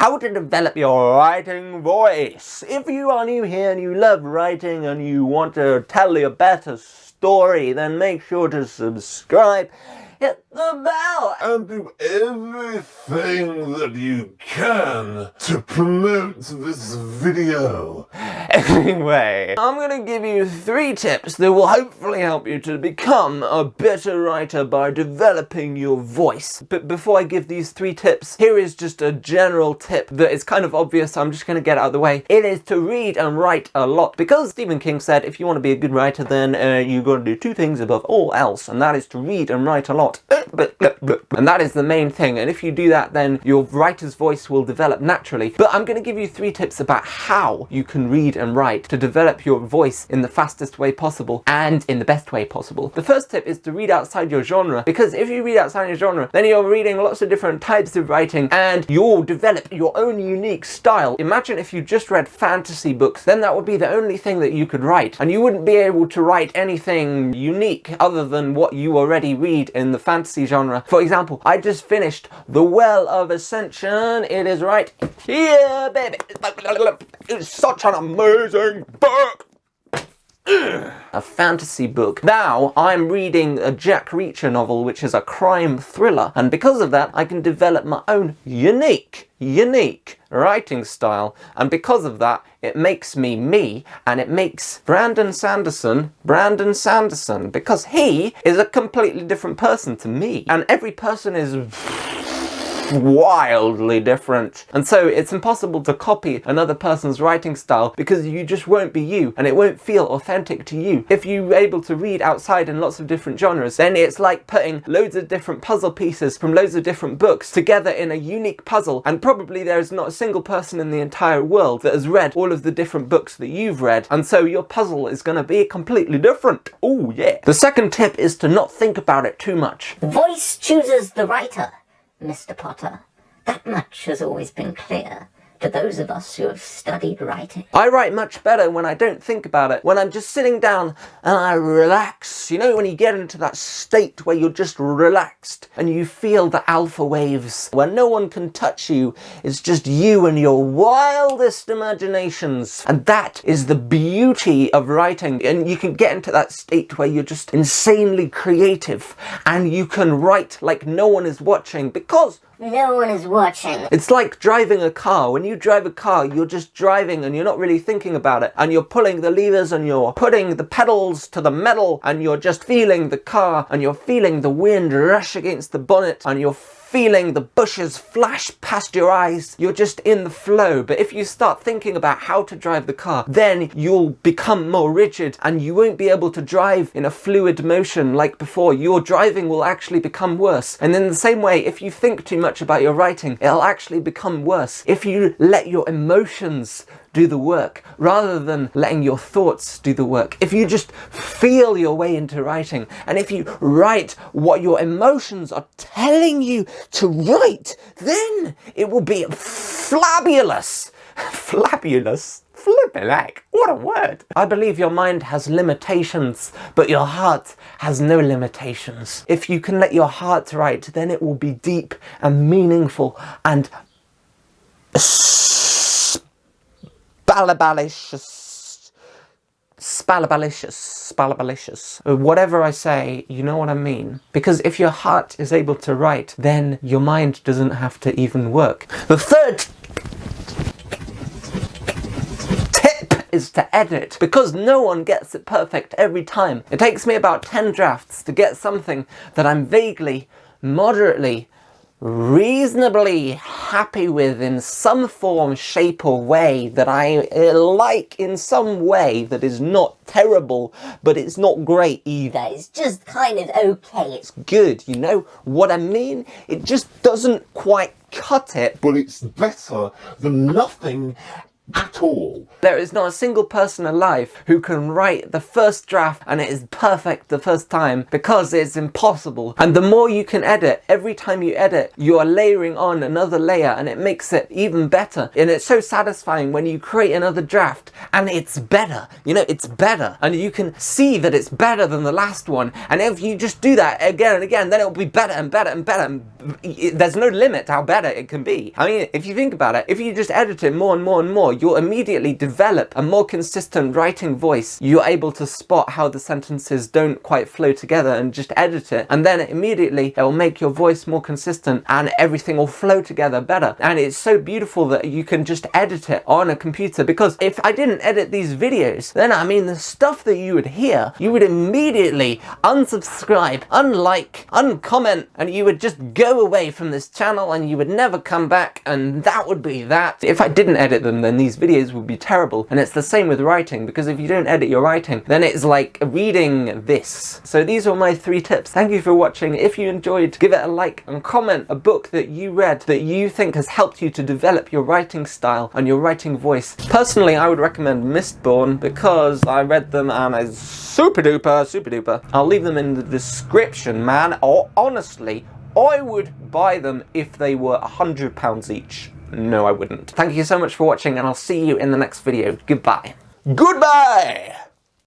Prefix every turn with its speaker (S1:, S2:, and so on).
S1: How to develop your writing voice. If you are new here and you love writing and you want to tell your better story, then make sure to subscribe, hit the bell,
S2: and do everything that you can to promote this video.
S1: Anyway, I'm going to give you 3 tips that will hopefully help you to become a better writer by developing your voice. But before I give these 3 tips, here is just a general tip that is kind of obvious, so I'm just going to get out of the way. It is to read and write a lot. Because Stephen King said if you want to be a good writer, then you've got to do 2 things above all else, and that is to read and write a lot. And that is the main thing, and if you do that, then your writer's voice will develop naturally. But I'm going to give you 3 tips about how you can read and write to develop your voice in the fastest way possible and in the best way possible. The first tip is to read outside your genre, because if you read outside your genre, then you're reading lots of different types of writing and you'll develop your own unique style. Imagine if you just read fantasy books, then that would be the only thing that you could write, and you wouldn't be able to write anything unique other than what you already read in the fantasy genre. For example, I just finished The Well of Ascension. It is right here, baby. It's such an amazing book. A fantasy book. Now I'm reading a Jack Reacher novel, which is a crime thriller, and because of that I can develop my own unique writing style, and because of that it makes me me, and it makes Brandon Sanderson, because he is a completely different person to me, and every person is wildly different, and so it's impossible to copy another person's writing style because you just won't be you and it won't feel authentic to you. If you're able to read outside in lots of different genres, then it's like putting loads of different puzzle pieces from loads of different books together in a unique puzzle, and probably there's not a single person in the entire world that has read all of the different books that you've read, and so your puzzle is going to be completely different. Oh yeah. The second tip is to not think about it too much.
S3: The voice chooses the writer, Mr. Potter. That much has always been clear to those of us who have studied writing.
S1: I write much better when I don't think about it, when I'm just sitting down and I relax. You know, when you get into that state where you're just relaxed and you feel the alpha waves, where no one can touch you, it's just you and your wildest imaginations. And that is the beauty of writing, and you can get into that state where you're just insanely creative and you can write like no one is watching, because
S3: no one is watching.
S1: It's like driving a car. When you drive a car, you're just driving and you're not really thinking about it. And you're pulling the levers and you're putting the pedals to the metal and you're just feeling the car and you're feeling the wind rush against the bonnet and you're feeling the bushes flash past your eyes. You're just in the flow. But if you start thinking about how to drive the car, then you'll become more rigid and you won't be able to drive in a fluid motion like before. Your driving will actually become worse. And in the same way, if you think too much about your writing, it'll actually become worse. If you let your emotions do the work rather than letting your thoughts do the work, if you just feel your way into writing, and if you write what your emotions are telling you to write, then it will be flabulous. Flabulous? Flippin' what a word. I believe your mind has limitations, but your heart has no limitations. If you can let your heart write, then it will be deep and meaningful and spalabalicious. Whatever I say, you know what I mean. Because if your heart is able to write, then your mind doesn't have to even work. The third tip is to edit, because no one gets it perfect every time. It takes me about 10 drafts to get something that I'm vaguely, moderately, reasonably happy with in some form, shape or way, that I like in some way that is not terrible, but it's not great either.
S3: It's just kind of okay.
S1: It's good, you know what I mean? It just doesn't quite cut it.
S2: But it's better than nothing at all.
S1: There is not a single person alive who can write the first draft and it is perfect the first time, because it's impossible. And the more you can edit, every time you edit, you are layering on another layer and it makes it even better. And it's so satisfying when you create another draft and it's better. You know, it's better. And you can see that it's better than the last one. And if you just do that again and again, then it'll be better and better and better. And there's no limit to how better it can be. I mean, if you think about it, if you just edit it more and more and more, you'll immediately develop a more consistent writing voice. You're able to spot how the sentences don't quite flow together and just edit it. And then immediately it will make your voice more consistent and everything will flow together better. And it's so beautiful that you can just edit it on a computer, because if I didn't edit these videos, then I mean, the stuff that you would hear, you would immediately unsubscribe, unlike, uncomment, and you would just go away from this channel and you would never come back, and that would be that. If I didn't edit them, then these videos would be terrible. And it's the same with writing, because if you don't edit your writing, then it's like reading this. So these are my 3 tips. Thank you for watching. If you enjoyed, give it a like and comment a book that you read that you think has helped you to develop your writing style and your writing voice. Personally, I would recommend Mistborn, because I read them and it's super duper, super duper. I'll leave them in the description, man. Or honestly, I would buy them if they were £100 each. No, I wouldn't. Thank you so much for watching, and I'll see you in the next video. Goodbye. Goodbye!